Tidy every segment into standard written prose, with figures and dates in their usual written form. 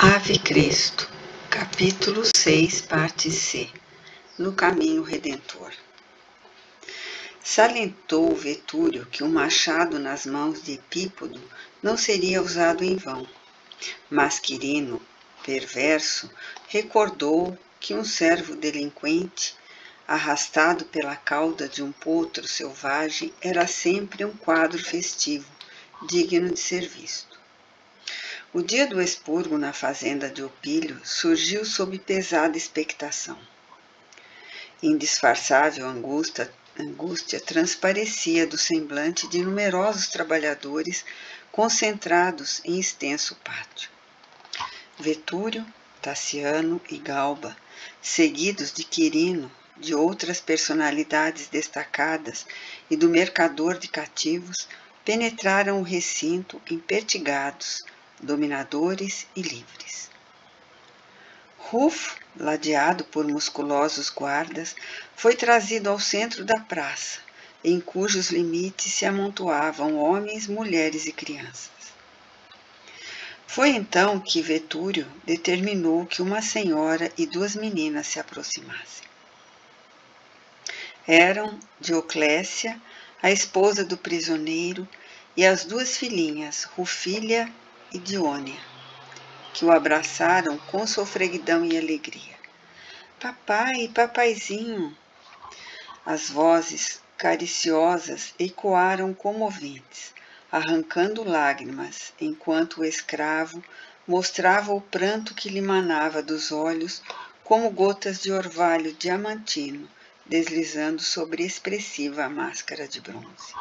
Ave Cristo, capítulo 6, parte C. No caminho redentor. Salientou Vetúrio que o machado nas mãos de Epípodo não seria usado em vão, mas Quirino, perverso, recordou que um servo delinquente, arrastado pela cauda de um potro selvagem, era sempre um quadro festivo, digno de ser visto. O dia do expurgo na fazenda de Opílio surgiu sob pesada expectação. Indisfarçável angústia transparecia do semblante de numerosos trabalhadores concentrados em extenso pátio. Vetúrio, Taciano e Galba, seguidos de Quirino, de outras personalidades destacadas e do mercador de cativos, penetraram o recinto impertigados, dominadores e livres. Rufo, ladeado por musculosos guardas, foi trazido ao centro da praça, em cujos limites se amontoavam homens, mulheres e crianças. Foi então que Vetúrio determinou que uma senhora e duas meninas se aproximassem. Eram Dioclécia, a esposa do prisioneiro, e as duas filhinhas, Rufília e Diônia, que o abraçaram com sofreguidão e alegria. Papai, papaizinho! As vozes cariciosas ecoaram comoventes, arrancando lágrimas, enquanto o escravo mostrava o pranto que lhe manava dos olhos como gotas de orvalho diamantino, deslizando sobre expressiva máscara de bronze.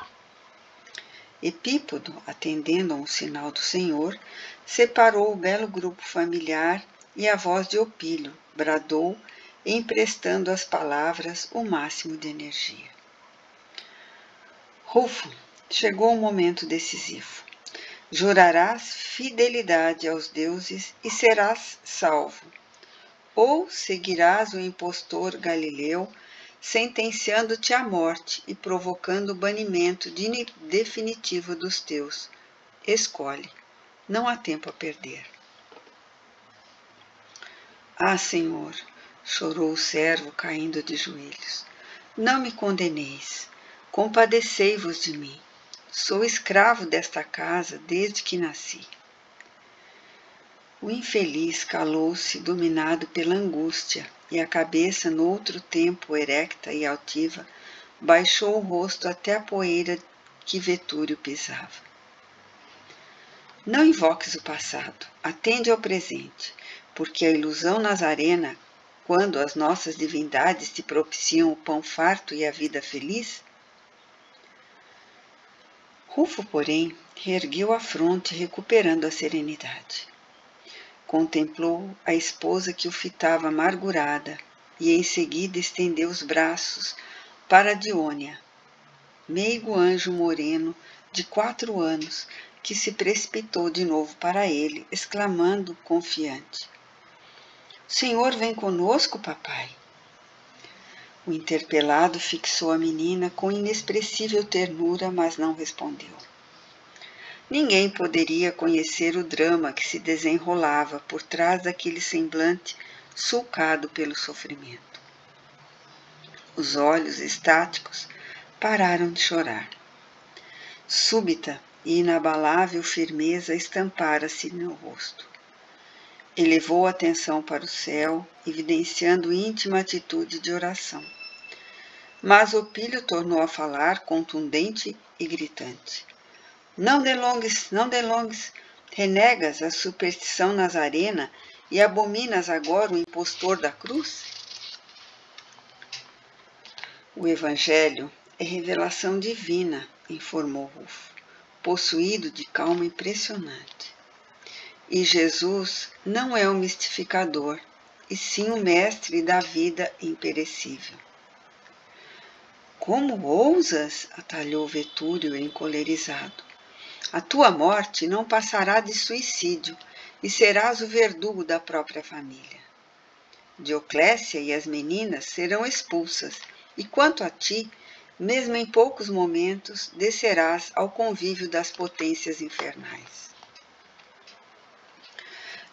Epípodo, atendendo a um sinal do Senhor, separou o belo grupo familiar e a voz de Opílio bradou, emprestando às palavras o máximo de energia. Rufo, chegou o momento decisivo. Jurarás fidelidade aos deuses e serás salvo. Ou seguirás o impostor Galileu, sentenciando-te à morte e provocando o banimento definitivo dos teus. Escolhe, não há tempo a perder. Ah, Senhor, chorou o servo caindo de joelhos, não me condeneis, compadecei-vos de mim. Sou escravo desta casa desde que nasci. O infeliz calou-se, dominado pela angústia, e a cabeça, no outro tempo erecta e altiva, baixou o rosto até a poeira que Vetúrio pisava. Não invoques o passado, atende ao presente, porque a ilusão nazarena, quando as nossas divindades te propiciam o pão farto e a vida feliz? Rufo, porém, reergueu a fronte, recuperando a serenidade. Contemplou a esposa que o fitava amargurada e em seguida estendeu os braços para Diônia, meigo anjo moreno de 4 anos, que se precipitou de novo para ele, exclamando confiante: "O Senhor vem conosco, papai?" O interpelado fixou a menina com inexpressível ternura, mas não respondeu. Ninguém poderia conhecer o drama que se desenrolava por trás daquele semblante sulcado pelo sofrimento. Os olhos estáticos pararam de chorar. Súbita e inabalável firmeza estampara-se no rosto. Elevou a atenção para o céu, evidenciando íntima atitude de oração. Mas Opílio tornou a falar, contundente e gritante: Não delongues, renegas a superstição nazarena e abominas agora o impostor da cruz? O Evangelho é revelação divina, informou Rufo, possuído de calma impressionante. E Jesus não é o mistificador, e sim o mestre da vida imperecível. Como ousas? Atalhou Vetúrio encolerizado. A tua morte não passará de suicídio e serás o verdugo da própria família. Dioclécia e as meninas serão expulsas, e quanto a ti, mesmo em poucos momentos, descerás ao convívio das potências infernais.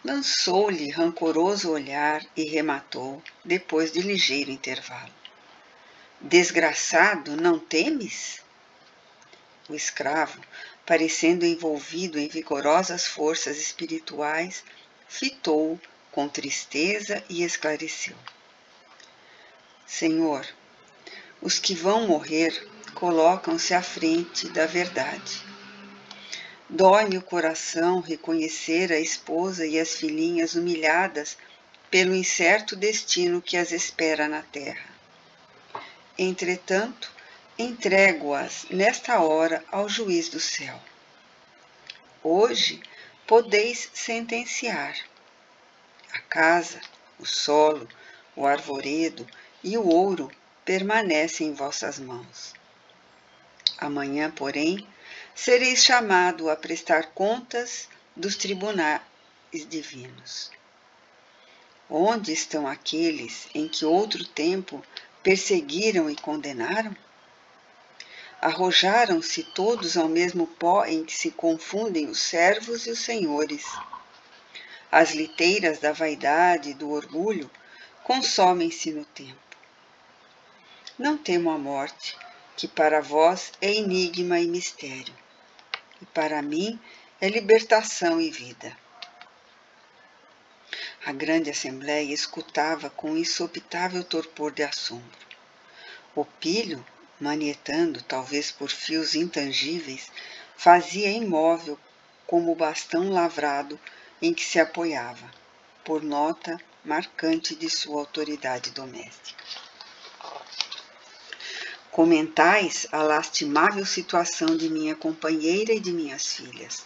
lançou-lhe rancoroso olhar e rematou, depois de ligeiro intervalo: Desgraçado, não temes? O escravo, parecendo envolvido em vigorosas forças espirituais, fitou-o com tristeza e esclareceu: Senhor, os que vão morrer colocam-se à frente da verdade. Dói-me o coração reconhecer a esposa e as filhinhas humilhadas pelo incerto destino que as espera na terra. Entretanto, entrego-as nesta hora ao juiz do céu. Hoje podeis sentenciar. A casa, o solo, o arvoredo e o ouro permanecem em vossas mãos. Amanhã, porém, sereis chamado a prestar contas dos tribunais divinos. Onde estão aqueles em que outro tempo perseguiram e condenaram? Arrojaram-se todos ao mesmo pó em que se confundem os servos e os senhores. As liteiras da vaidade e do orgulho consomem-se no tempo. Não temo a morte, que para vós é enigma e mistério, e para mim é libertação e vida. A grande assembleia escutava com insopitável torpor de assombro. Opílio, manietando, talvez por fios intangíveis, fazia imóvel como o bastão lavrado em que se apoiava, por nota marcante de sua autoridade doméstica. Comentais a lastimável situação de minha companheira e de minhas filhas,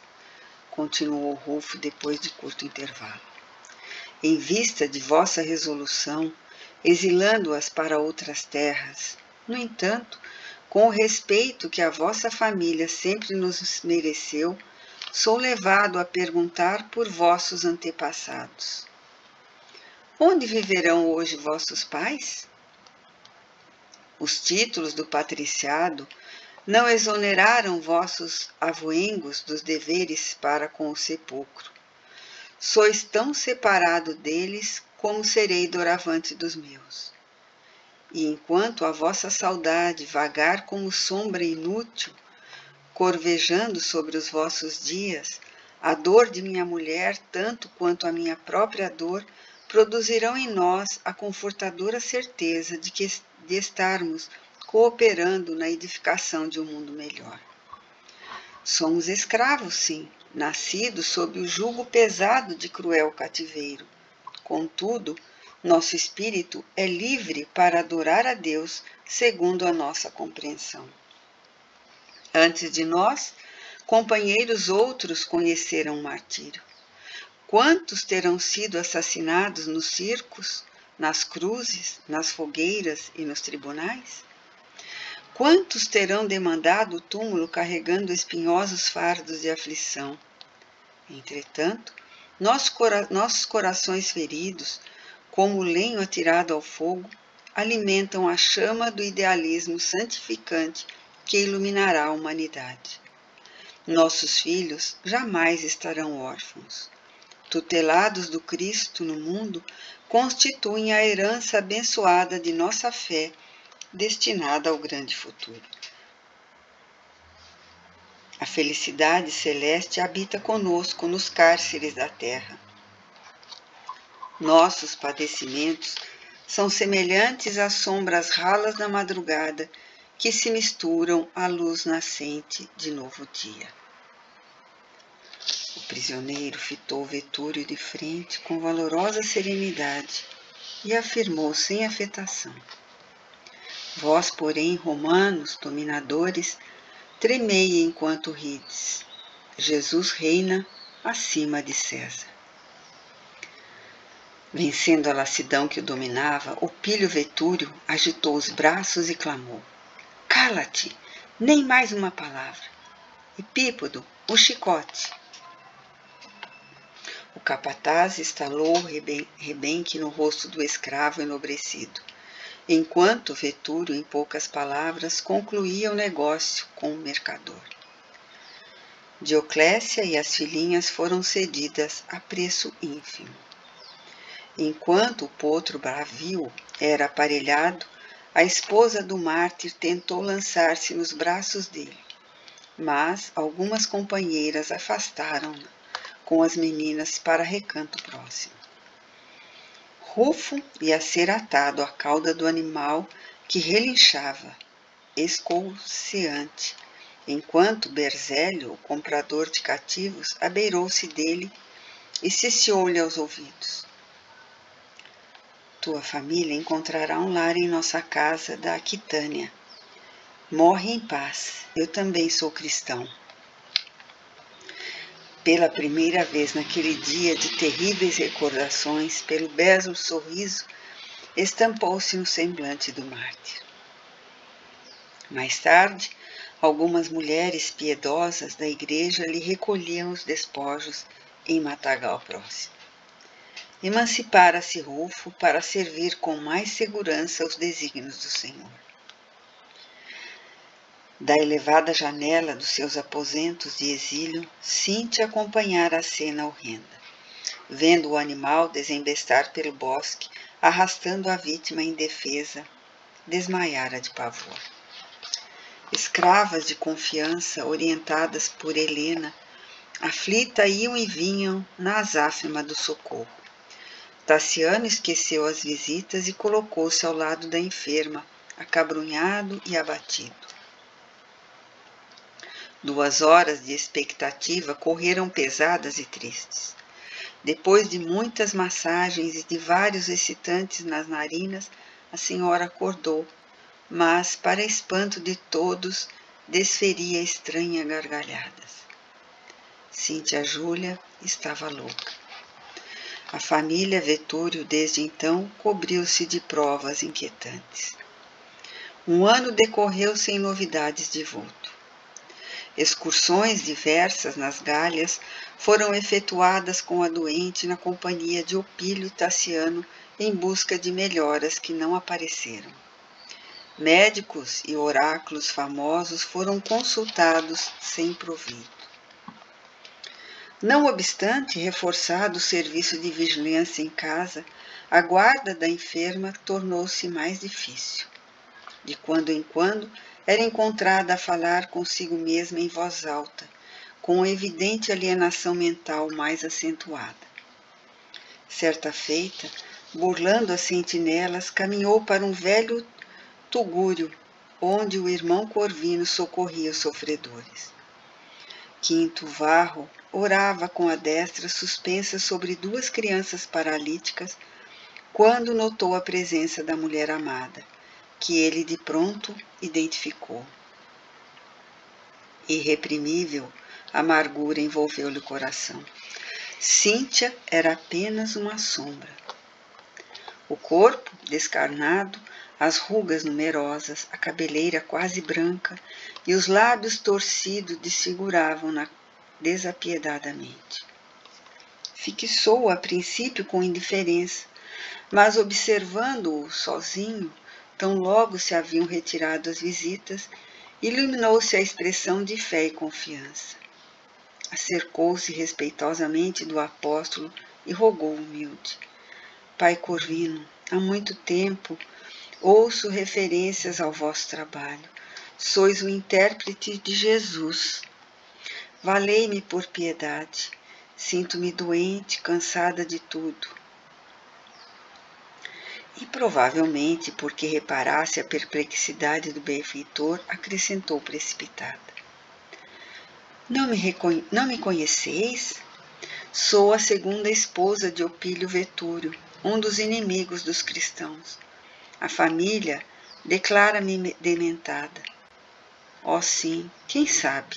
continuou Rufo depois de curto intervalo. Em vista de vossa resolução, exilando-as para outras terras, no entanto, com o respeito que a vossa família sempre nos mereceu, sou levado a perguntar por vossos antepassados. Onde viverão hoje vossos pais? Os títulos do patriciado não exoneraram vossos avoengos dos deveres para com o sepulcro. Sois tão separado deles como serei doravante dos meus. E enquanto a vossa saudade vagar como sombra inútil, corvejando sobre os vossos dias, a dor de minha mulher, tanto quanto a minha própria dor, produzirão em nós a confortadora certeza de estarmos cooperando na edificação de um mundo melhor. Somos escravos, sim, nascidos sob o jugo pesado de cruel cativeiro. Contudo, nosso espírito é livre para adorar a Deus segundo a nossa compreensão. Antes de nós, companheiros outros conheceram o martírio. Quantos terão sido assassinados nos circos, nas cruzes, nas fogueiras e nos tribunais? Quantos terão demandado o túmulo carregando espinhosos fardos de aflição? Entretanto, nossos corações feridos, como o lenho atirado ao fogo, alimentam a chama do idealismo santificante que iluminará a humanidade. Nossos filhos jamais estarão órfãos. Tutelados do Cristo no mundo, constituem a herança abençoada de nossa fé, destinada ao grande futuro. A felicidade celeste habita conosco nos cárceres da terra. Nossos padecimentos são semelhantes às sombras ralas da madrugada que se misturam à luz nascente de novo dia. O prisioneiro fitou Vetúrio de frente com valorosa serenidade e afirmou sem afetação: Vós, porém, romanos, dominadores, tremei enquanto rides. Jesus reina acima de César. Vencendo a lassidão que o dominava, Opílio Vetúrio agitou os braços e clamou: Cala-te, nem mais uma palavra. Epípodo, o chicote. O capataz estalou o rebenque no rosto do escravo enobrecido, enquanto Vetúrio, em poucas palavras, concluía o negócio com o mercador. Dioclécia e as filhinhas foram cedidas a preço ínfimo. Enquanto o potro bravio era aparelhado, a esposa do mártir tentou lançar-se nos braços dele, mas algumas companheiras afastaram-na com as meninas para recanto próximo. Rufo ia ser atado à cauda do animal que relinchava, escouceante, enquanto Berzélio, o comprador de cativos, abeirou-se dele e ciciou-lhe aos ouvidos. Tua família encontrará um lar em nossa casa da Aquitânia. Morre em paz, eu também sou cristão. Pela primeira vez naquele dia de terríveis recordações, pelo belo sorriso, estampou-se no semblante do mártir. Mais tarde, algumas mulheres piedosas da igreja lhe recolhiam os despojos em matagal próximo. Emancipara-se Rufo para servir com mais segurança os desígnios do Senhor. Da elevada janela dos seus aposentos de exílio, Cíntia acompanhara a cena horrenda, vendo o animal desembestar pelo bosque, arrastando a vítima indefesa, desmaiara de pavor. Escravas de confiança, orientadas por Helena, aflita iam e vinham na azáfema do socorro. Tassiano esqueceu as visitas e colocou-se ao lado da enferma, acabrunhado e abatido. 2 horas de expectativa correram pesadas e tristes. Depois de muitas massagens e de vários excitantes nas narinas, a senhora acordou, mas, para espanto de todos, desferia estranhas gargalhadas. Cíntia Júlia estava louca. A família Vetúrio, desde então, cobriu-se de provas inquietantes. 1 ano decorreu sem novidades de vulto. Excursões diversas nas Gálias foram efetuadas com a doente na companhia de Opílio e Tassiano em busca de melhoras que não apareceram. Médicos e oráculos famosos foram consultados sem proveito. Não obstante reforçado o serviço de vigilância em casa, a guarda da enferma tornou-se mais difícil. De quando em quando, era encontrada a falar consigo mesma em voz alta, com evidente alienação mental mais acentuada. Certa feita, burlando as sentinelas, caminhou para um velho tugúrio, onde o irmão Corvino socorria os sofredores. Quinto Varro orava com a destra suspensa sobre 2 crianças paralíticas, quando notou a presença da mulher amada, que ele de pronto identificou. Irreprimível amargura envolveu-lhe o coração. Cíntia era apenas uma sombra. O corpo descarnado, as rugas numerosas, a cabeleira quase branca e os lábios torcidos desfiguravam-na desapiedadamente. Fixou-o a princípio com indiferença, mas observando-o sozinho, tão logo se haviam retirado as visitas, iluminou-se a expressão de fé e confiança. Acercou-se respeitosamente do apóstolo e rogou humilde: Pai Corvino, há muito tempo ouço referências ao vosso trabalho. Sois o intérprete de Jesus. Valei-me por piedade. Sinto-me doente, cansada de tudo. E provavelmente, porque reparasse a perplexidade do benfeitor, acrescentou precipitada: Não me conheceis? Sou a segunda esposa de Opílio Vetúrio, um dos inimigos dos cristãos. A família declara-me dementada. Oh sim, quem sabe?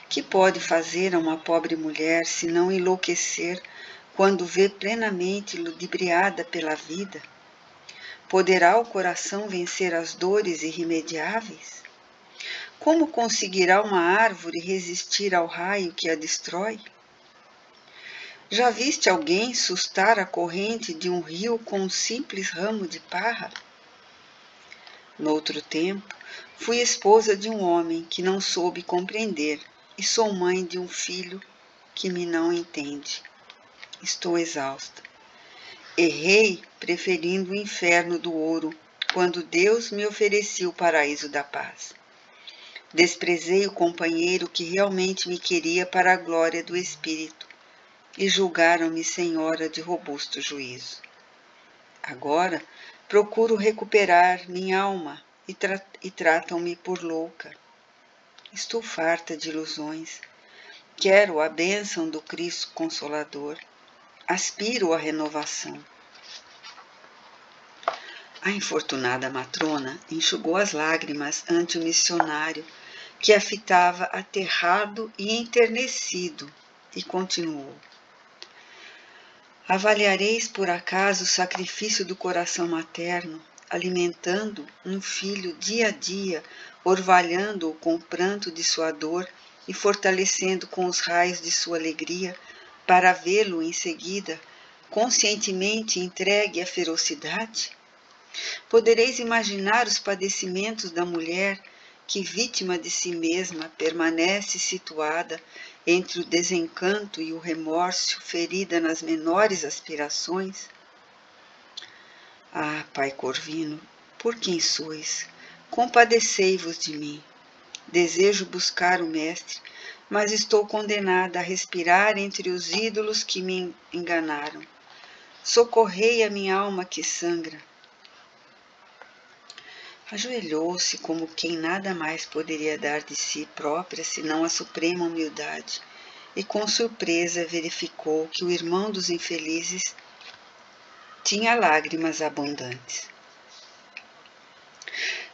Que pode fazer a uma pobre mulher se não enlouquecer quando vê plenamente ludibriada pela vida? Poderá o coração vencer as dores irremediáveis? Como conseguirá uma árvore resistir ao raio que a destrói? Já viste alguém sustar a corrente de um rio com um simples ramo de parra? Noutro tempo, fui esposa de um homem que não soube compreender e sou mãe de um filho que me não entende. Estou exausta. Errei preferindo o inferno do ouro, quando Deus me oferecia o paraíso da paz. Desprezei o companheiro que realmente me queria para a glória do Espírito, e julgaram-me senhora de robusto juízo. Agora procuro recuperar minha alma e tratam-me por louca. Estou farta de ilusões. Quero a bênção do Cristo Consolador. Aspiro à renovação. A infortunada matrona enxugou as lágrimas ante o missionário, que a fitava aterrado e enternecido, e continuou. Avaliareis por acaso o sacrifício do coração materno, alimentando um filho dia a dia, orvalhando-o com o pranto de sua dor e fortalecendo com os raios de sua alegria, para vê-lo em seguida conscientemente entregue à ferocidade? Podereis imaginar os padecimentos da mulher que, vítima de si mesma, permanece situada entre o desencanto e o remorso, ferida nas menores aspirações? Ah, Pai Corvino, por quem sois? Compadecei-vos de mim. Desejo buscar o Mestre, mas estou condenada a respirar entre os ídolos que me enganaram. Socorrei a minha alma que sangra. Ajoelhou-se como quem nada mais poderia dar de si própria senão a suprema humildade, e com surpresa verificou que o irmão dos infelizes tinha lágrimas abundantes.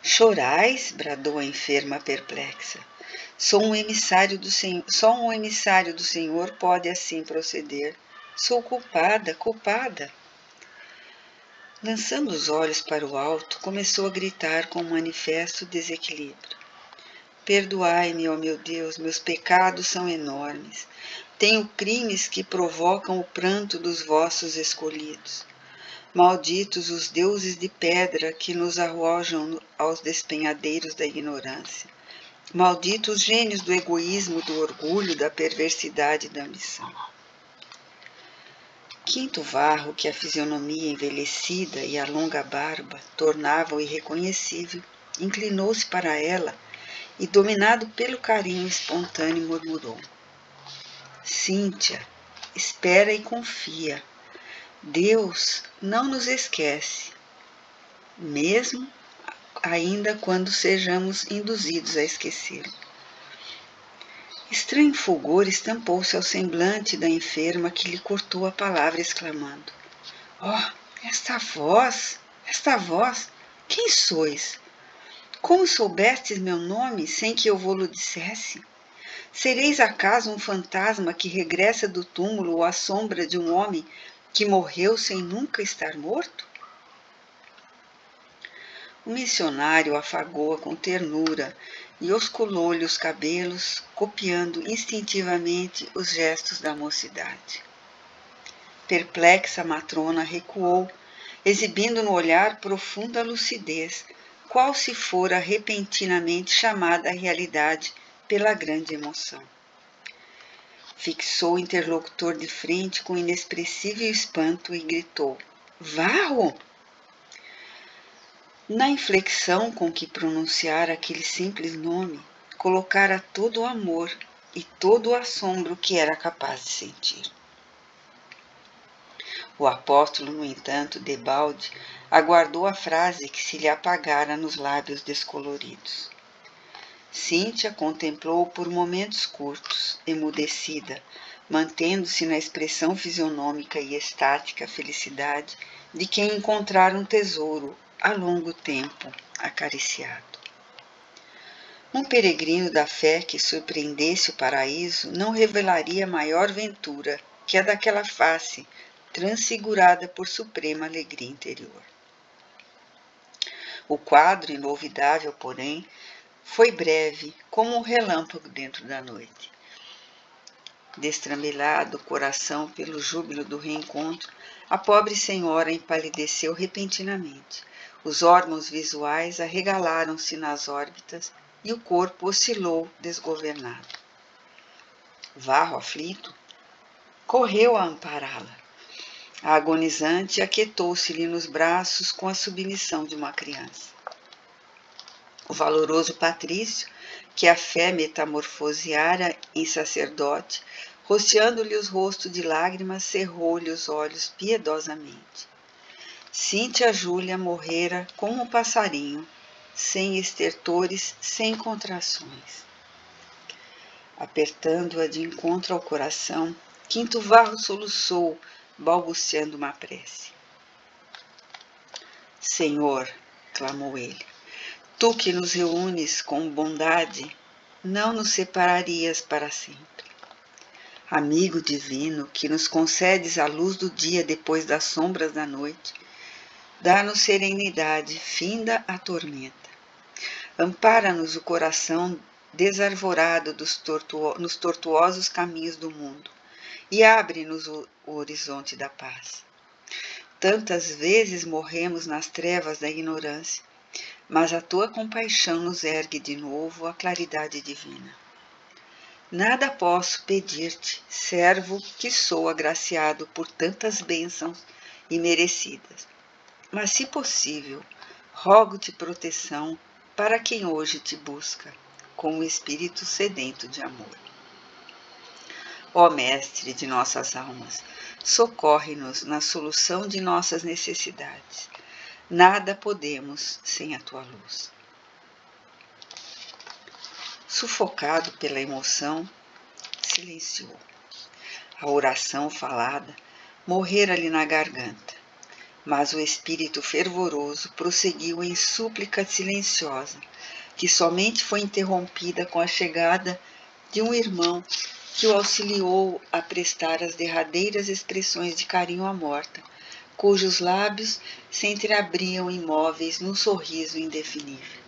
Chorais? Bradou a enferma perplexa. Só um emissário do Senhor pode assim proceder. Sou culpada, culpada. Lançando os olhos para o alto, começou a gritar com manifesto desequilíbrio. Perdoai-me, ó meu Deus, meus pecados são enormes. Tenho crimes que provocam o pranto dos vossos escolhidos. Malditos os deuses de pedra que nos arrojam aos despenhadeiros da ignorância. Malditos os gênios do egoísmo, do orgulho, da perversidade e da ambição. Quinto Varro, que a fisionomia envelhecida e a longa barba tornavam irreconhecível, inclinou-se para ela e, dominado pelo carinho espontâneo, murmurou. Cíntia, espera e confia. Deus não nos esquece, mesmo ainda quando sejamos induzidos a esquecê-lo. Estranho fulgor estampou-se ao semblante da enferma, que lhe cortou a palavra, exclamando. Esta voz, quem sois? Como soubestes meu nome sem que eu vô-lo dissesse? Sereis acaso um fantasma que regressa do túmulo ou à sombra de um homem que morreu sem nunca estar morto? O missionário afagou-a com ternura e osculou-lhe os cabelos, copiando instintivamente os gestos da mocidade. Perplexa, a matrona recuou, exibindo no olhar profunda lucidez, qual se fora repentinamente chamada à realidade pela grande emoção. Fixou o interlocutor de frente com inexpressível espanto e gritou. Varro! Na inflexão com que pronunciara aquele simples nome, colocara todo o amor e todo o assombro que era capaz de sentir. O apóstolo, no entanto, debalde, aguardou a frase que se lhe apagara nos lábios descoloridos. Cíntia contemplou-o por momentos curtos, emudecida, mantendo-se na expressão fisionômica e estática felicidade de quem encontrara um tesouro há longo tempo acariciado. Um peregrino da fé que surpreendesse o paraíso não revelaria maior ventura que a daquela face transfigurada por suprema alegria interior. O quadro inolvidável, porém, foi breve, como um relâmpago dentro da noite. Destrambelhado o coração pelo júbilo do reencontro, a pobre senhora empalideceu repentinamente. Os órgãos visuais arregalaram-se nas órbitas e o corpo oscilou desgovernado. Varro, aflito, correu a ampará-la. A agonizante aquietou-se-lhe nos braços com a submissão de uma criança. O valoroso patrício, que a fé metamorfoseara em sacerdote, roceando-lhe os rostos de lágrimas, cerrou-lhe os olhos piedosamente. Cíntia Júlia morrera como um passarinho, sem estertores, sem contrações. Apertando-a de encontro ao coração, Quinto Varro soluçou, balbuciando uma prece. Senhor, clamou ele, tu que nos reúnes com bondade, não nos separarias para sempre. Amigo divino, que nos concedes a luz do dia depois das sombras da noite, dá-nos serenidade, finda a tormenta. Ampara-nos o coração desarvorado nos tortuosos caminhos do mundo e abre-nos o horizonte da paz. Tantas vezes morremos nas trevas da ignorância, mas a tua compaixão nos ergue de novo à claridade divina. Nada posso pedir-te, servo que sou agraciado por tantas bênçãos imerecidas, mas, se possível, rogo-te proteção para quem hoje te busca, com o espírito sedento de amor. Ó Mestre de nossas almas, socorre-nos na solução de nossas necessidades. Nada podemos sem a tua luz. Sufocado pela emoção, silenciou. A oração falada morrera-lhe na garganta, mas o espírito fervoroso prosseguiu em súplica silenciosa, que somente foi interrompida com a chegada de um irmão que o auxiliou a prestar as derradeiras expressões de carinho à morta, cujos lábios se entreabriam imóveis num sorriso indefinível.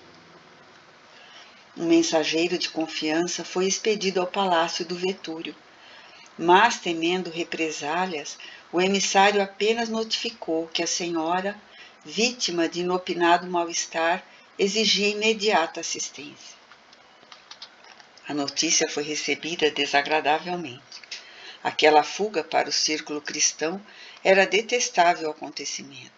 Um mensageiro de confiança foi expedido ao palácio do Vetúrio, mas, temendo represálias, o emissário apenas notificou que a senhora, vítima de inopinado mal-estar, exigia imediata assistência. A notícia foi recebida desagradavelmente. Aquela fuga para o círculo cristão era detestável acontecimento.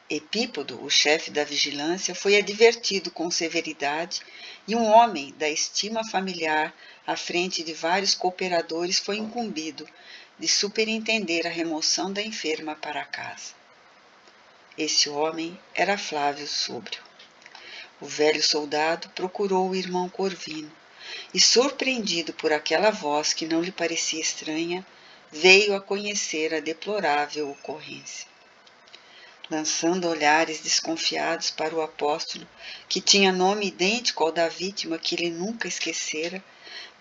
Epípodo, o chefe da vigilância, foi advertido com severidade e um homem da estima familiar, à frente de vários cooperadores, foi incumbido de superintender a remoção da enferma para casa. Esse homem era Flávio Súbrio. O velho soldado procurou o irmão Corvino e, surpreendido por aquela voz que não lhe parecia estranha, veio a conhecer a deplorável ocorrência. Lançando olhares desconfiados para o apóstolo, que tinha nome idêntico ao da vítima que ele nunca esquecera,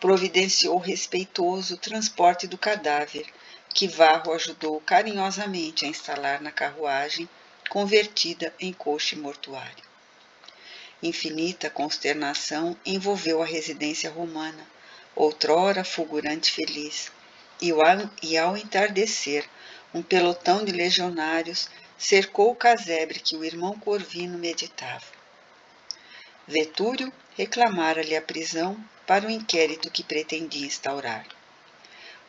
providenciou respeitoso o transporte do cadáver, que Varro ajudou carinhosamente a instalar na carruagem, convertida em coche mortuário. Infinita consternação envolveu a residência romana, outrora fulgurante e feliz, e ao entardecer, um pelotão de legionários cercou o casebre que o irmão Corvino meditava. Vetúrio reclamara-lhe a prisão para o inquérito que pretendia instaurar.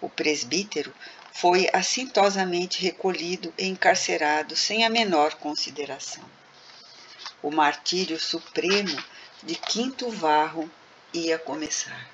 O presbítero foi assintosamente recolhido e encarcerado sem a menor consideração. O martírio supremo de Quinto Varro ia começar.